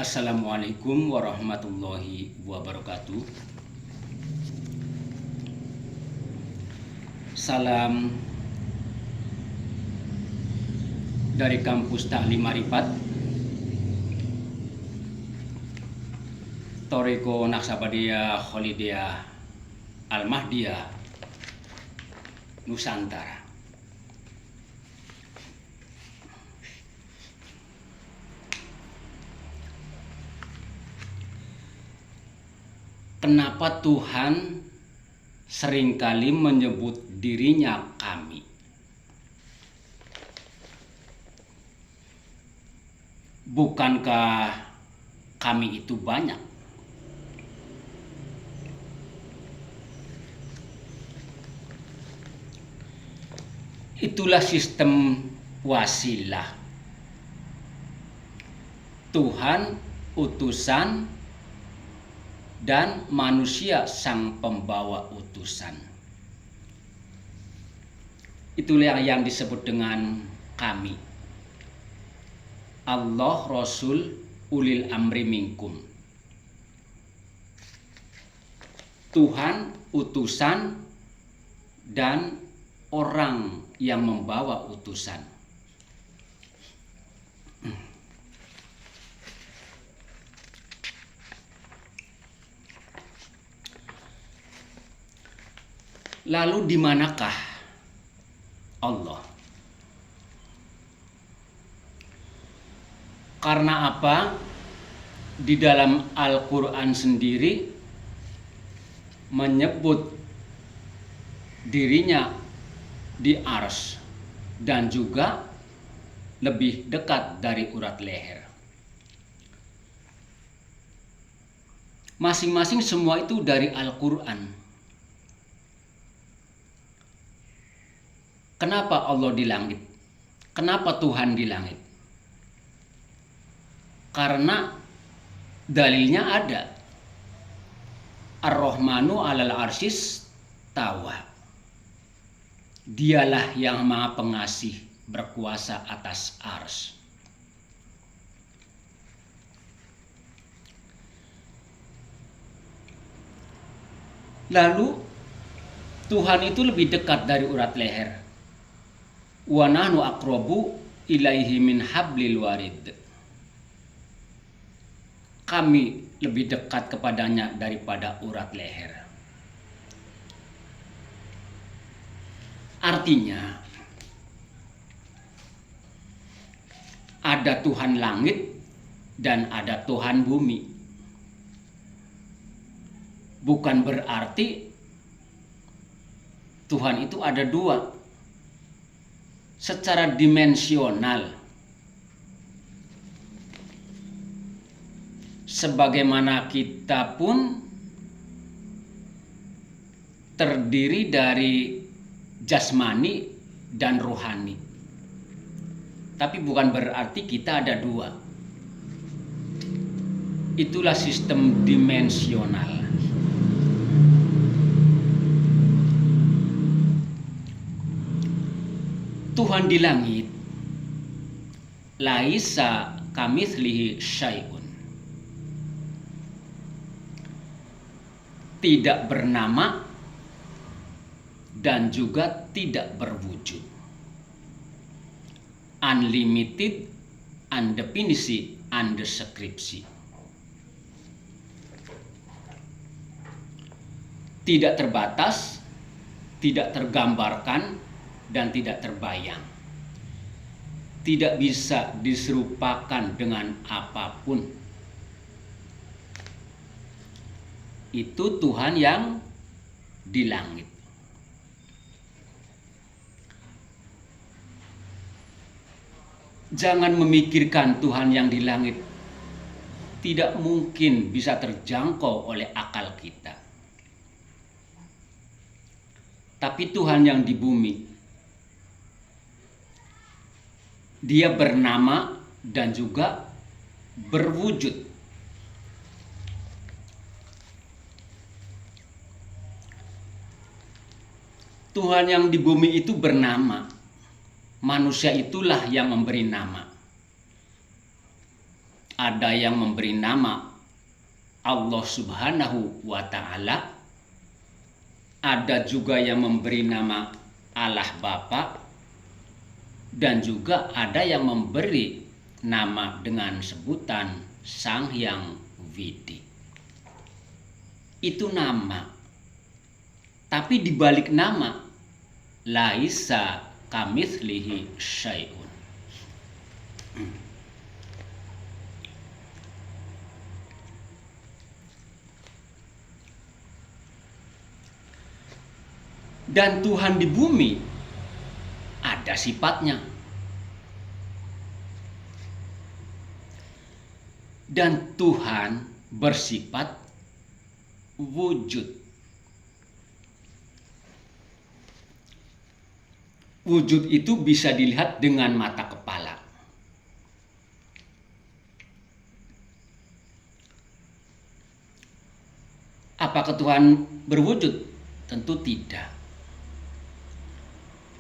Assalamualaikum warahmatullahi wabarakatuh. Salam dari kampus Taklim Marifat Toriko Naksabandia Khalidiyah Al-Mahdiyah Nusantara. Kenapa Tuhan seringkali menyebut dirinya kami? Bukankah kami itu banyak? Itulah sistem wasilah. Tuhan, utusan, dan manusia sang pembawa utusan. Itulah yang disebut dengan kami. Allah, Rasul, ulil amri minkum. Tuhan, utusan, dan orang yang membawa utusan. Lalu di manakah Allah? Karena apa? Di dalam Al-Quran sendiri menyebut dirinya di arsy dan juga lebih dekat dari urat leher. Masing-masing semua itu dari Al-Quran. Kenapa Allah di langit? Kenapa Tuhan di langit? Karena dalilnya ada. Ar-Rahmanu 'alal arsyis tawa. Dialah yang Maha Pengasih, berkuasa atas arsy. Lalu Tuhan itu lebih dekat dari urat leher. Wa nahnu aqrabu ilaihi min hablil warid. Kami lebih dekat kepadanya daripada urat leher. Artinya ada Tuhan langit dan ada Tuhan bumi. Bukan berarti Tuhan itu ada dua. Secara dimensional, sebagaimana kita pun terdiri dari jasmani dan rohani, tapi bukan berarti kita ada dua. Itulah sistem dimensional. Tuhan di langit, laisa kamitslihi syai'un. Tidak bernama dan juga tidak berwujud. Unlimited, undefinisi, undeskripsi. Tidak terbatas, tidak tergambarkan, dan tidak terbayang. Tidak bisa diserupakan dengan apapun. Itu Tuhan yang di langit. Jangan memikirkan Tuhan yang di langit tidak mungkin bisa terjangkau oleh akal kita. Tapi Tuhan yang di bumi, Dia bernama dan juga berwujud. Tuhan yang di bumi itu bernama. Manusia itulah yang memberi nama. ada yang memberi nama Allah Subhanahu wa Ta'ala, ada juga yang memberi nama Allah Bapa, dan juga ada yang memberi nama dengan sebutan Sang Hyang Widi. Itu nama. Tapi di balik nama, laisa kamitslihi syai'un. Dan Tuhan di bumi ada sifatnya. Dan Tuhan bersifat wujud. Wujud itu bisa dilihat dengan mata kepala. Apakah Tuhan berwujud? Tentu tidak.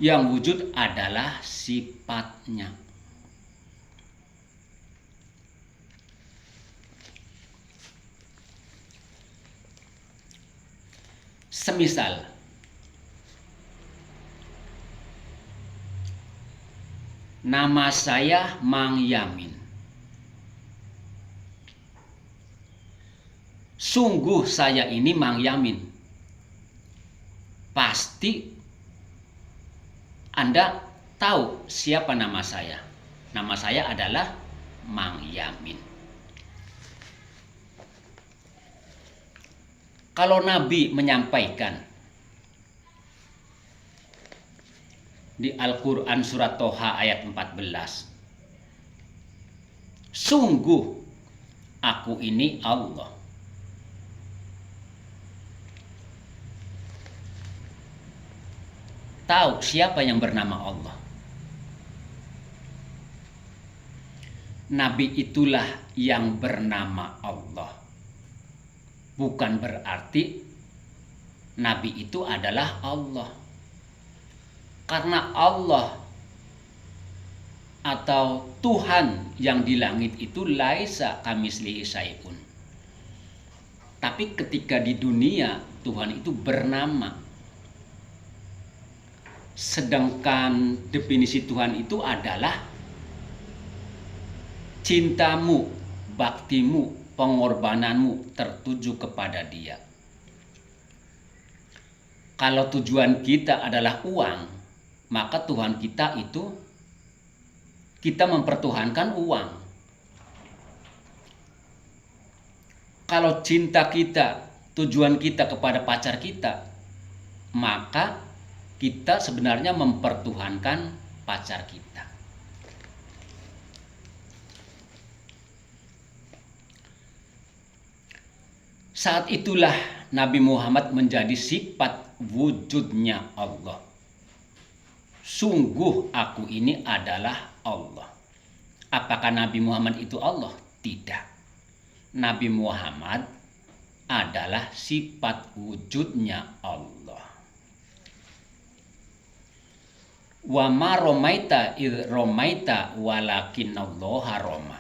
Yang wujud adalah sifatnya. Semisal nama saya Mang Yamin. Sungguh saya ini Mang Yamin. Pasti Anda tahu siapa nama saya. Nama saya adalah Mang Yamin. Kalau Nabi menyampaikan di Al-Quran surat Toha ayat 14, sungguh aku ini Allah. Tahu siapa yang bernama Allah? Nabi itulah yang bernama Allah. Bukan berarti Nabi itu adalah Allah. Karena Allah atau Tuhan yang di langit itu laisa kamitslihi syai'un. Tapi ketika di dunia Tuhan itu bernama. Sedangkan definisi Tuhan itu adalah cintamu, baktimu, pengorbananmu tertuju kepada Dia. Kalau tujuan kita adalah uang, maka Tuhan kita itu kita mempertuhankan uang. Kalau cinta kita, tujuan kita kepada pacar kita, maka kita sebenarnya mempertuhankan pacar kita. Saat itulah Nabi Muhammad menjadi sifat wujudnya Allah. Sungguh aku ini adalah Allah. Apakah Nabi Muhammad itu Allah? Tidak. Nabi Muhammad adalah sifat wujudnya Allah. Wa ma romaita id romaita walakinallaha roma.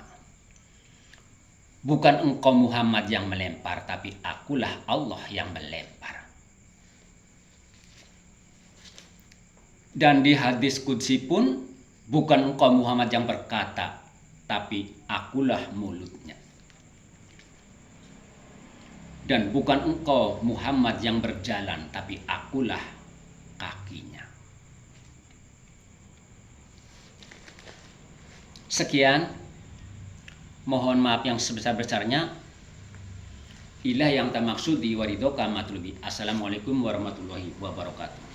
Bukan engkau Muhammad yang melempar, tapi akulah Allah yang melempar. Dan di hadis qudsi pun bukan engkau Muhammad yang berkata, tapi akulah mulutnya. Dan bukan engkau Muhammad yang berjalan, tapi akulah kakinya. Sekian. Mohon maaf yang sebesar-besarnya. Ilah yang tak maksud di waridoka matlubi. Assalamualaikum warahmatullahi wabarakatuh.